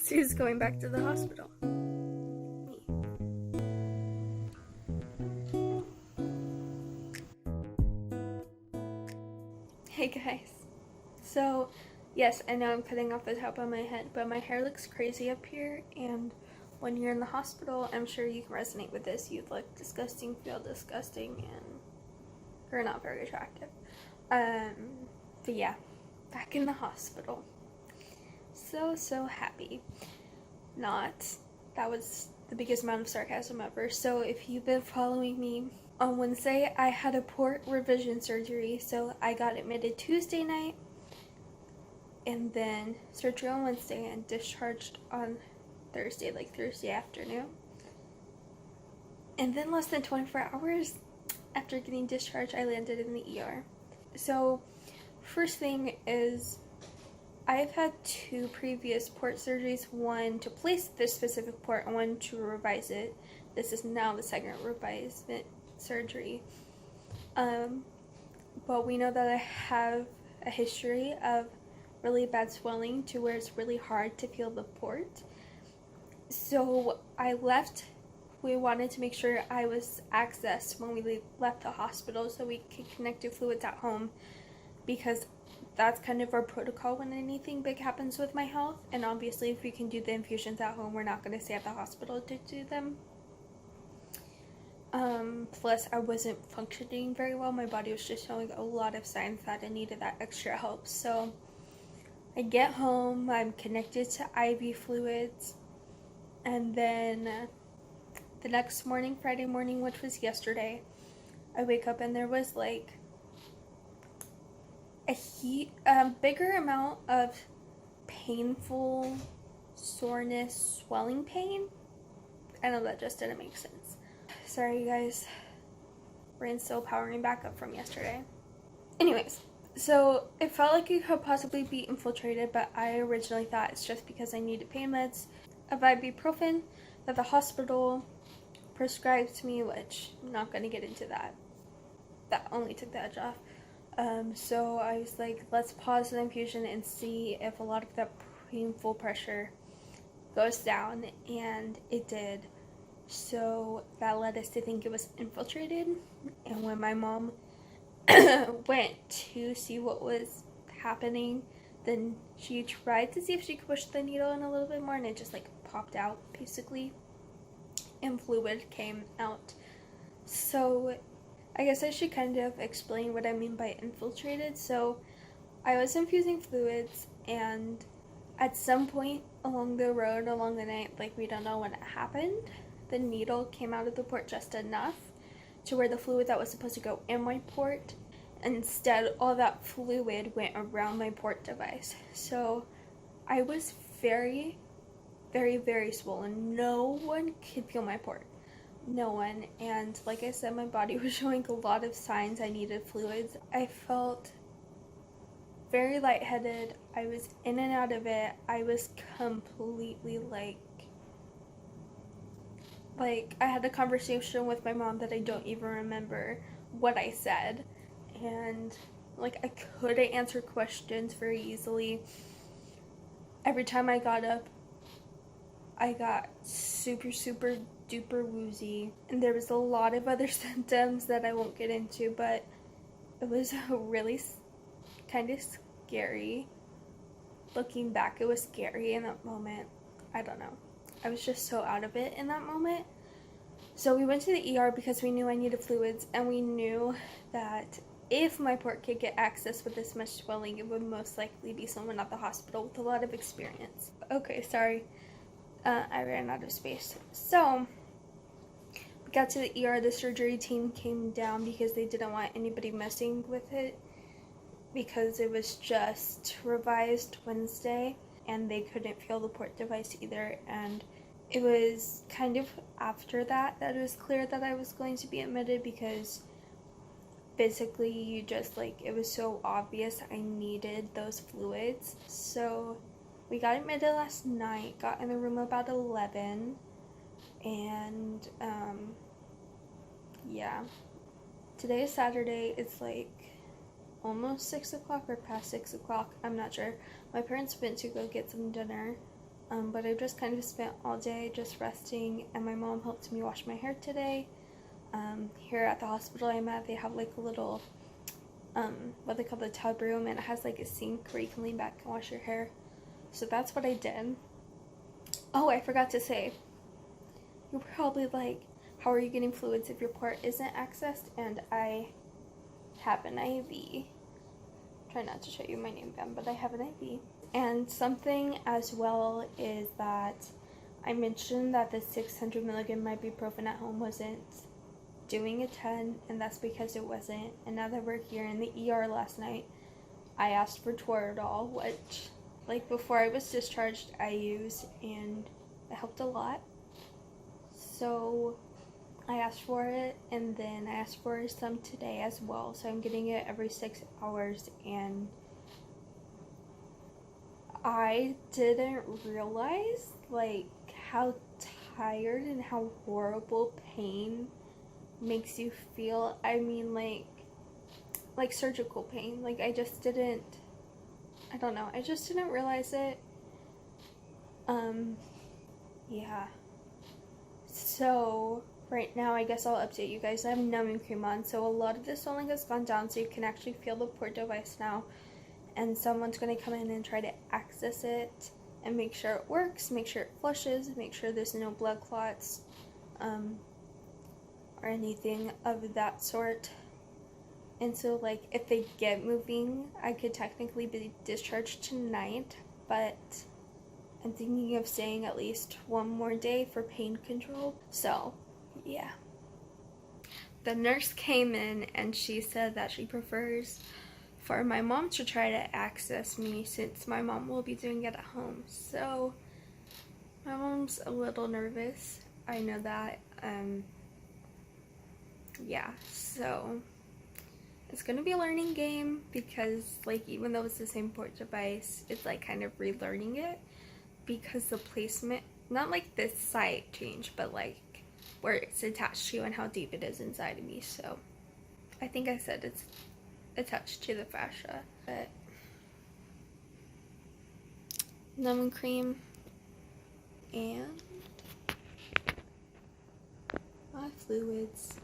Guess who's going back to the hospital? Me. Hey guys. So, yes, I know I'm cutting off the top of my head, but my hair looks crazy up here, and when you're in the hospital, I'm sure you can resonate with this. You look disgusting, feel disgusting, and you're not very attractive. But yeah, back in the hospital. So happy. Not. That was the biggest amount of sarcasm ever. So if you've been following me, on Wednesday I had a port revision surgery, so I got admitted Tuesday night, and then surgery on Wednesday and discharged on Thursday, like Thursday afternoon. And then less than 24 hours after getting discharged, I landed in the ER. So first thing is, I've had 2 previous port surgeries, one to place this specific port and one to revise it. This is now the second revisement surgery. But we know that I have a history of really bad swelling to where it's really hard to feel the port. So I left. We wanted to make sure I was accessed when we left the hospital so we could connect to fluids at home, because that's kind of our protocol when anything big happens with my health. And obviously if we can do the infusions at home, we're not going to stay at the hospital to do them. Plus I wasn't functioning very well. My body was just showing a lot of signs that it needed that extra help. So I get home, I'm connected to IV fluids, and then the next morning, Friday morning, which was yesterday, I wake up and there was like a bigger amount of painful soreness, swelling pain. I know that just didn't make sense. Sorry you guys, brain's still powering back up from yesterday. Anyways, so it felt like it could possibly be infiltrated, but I originally thought it's just because I needed pain meds of ibuprofen that the hospital prescribed to me, which I'm not going to get into that. That only took the edge off. So I was like, let's pause the infusion and see if a lot of that painful pressure goes down, and it did. So that led us to think it was infiltrated, and when my mom went to see what was happening, then she tried to see if she could push the needle in a little bit more, and it just like popped out basically, and fluid came out. So I guess I should kind of explain what I mean by infiltrated. So I was infusing fluids, and at some point along the road, along the night, like we don't know when it happened, the needle came out of the port just enough to where the fluid that was supposed to go in my port, instead all that fluid went around my port device. So I was very, very, very swollen. No one could feel my port. No one. And like I said, my body was showing a lot of signs I needed fluids. I felt very lightheaded. I was in and out of it. I was completely like I had a conversation with my mom that I don't even remember what I said, and like I couldn't answer questions very easily. Every time I got up, I got super duper woozy, and there was a lot of other symptoms that I won't get into, but it was really kind of scary. Looking back, it was scary in that moment. I don't know. I was just so out of it in that moment. So we went to the ER because we knew I needed fluids, and we knew that if my port could get access with this much swelling, it would most likely be someone at the hospital with a lot of experience. Okay, sorry. I ran out of space. So we got to the ER. The surgery team came down because they didn't want anybody messing with it, because it was just revised Wednesday and they couldn't feel the port device either. And it was kind of after that it was clear that I was going to be admitted, because basically you just like, it was so obvious I needed those fluids. So we got admitted last night, got in the room about 11, and yeah, today is Saturday. It's like almost 6 o'clock or past 6 o'clock, I'm not sure. My parents went to go get some dinner, But I just kind of spent all day just resting, and my mom helped me wash my hair today. Here at the hospital I'm at, they have like a little, what they call the tub room, and it has like a sink where you can lean back and wash your hair. So that's what I did. Oh, I forgot to say, you're probably like, how are you getting fluids if your port isn't accessed? And I have an IV. Try not to show you my name again, but I have an IV. And something as well is that I mentioned that the 600 milligram ibuprofen at home wasn't doing a ton, and that's because it wasn't. And now that we're here in the ER last night, I asked for Toradol, which, like, before I was discharged, I used, and it helped a lot. So I asked for it, and then I asked for some today as well. So I'm getting it every 6 hours, and I didn't realize, like, how tired and how horrible pain makes you feel. I mean, like surgical pain. Like, I just didn't, I don't know, I just didn't realize it. Yeah. So, right now, I guess I'll update you guys. I have numbing cream on, so a lot of the swelling has gone down, so you can actually feel the port device now. And someone's going to come in and try to access it and make sure it works, make sure it flushes, make sure there's no blood clots, or anything of that sort. And so, like, if they get moving, I could technically be discharged tonight, but I'm thinking of staying at least one more day for pain control. So, yeah. The nurse came in and she said that she prefers for my mom to try to access me, since my mom will be doing it at home. So my mom's a little nervous. I know that. Yeah, so it's gonna be a learning game, because, like, even though it's the same port device, it's like kind of relearning it, because the placement, not like this side change, but like where it's attached to and how deep it is inside of me. So I think I said it's attached to the fascia. But numbing cream and my fluids.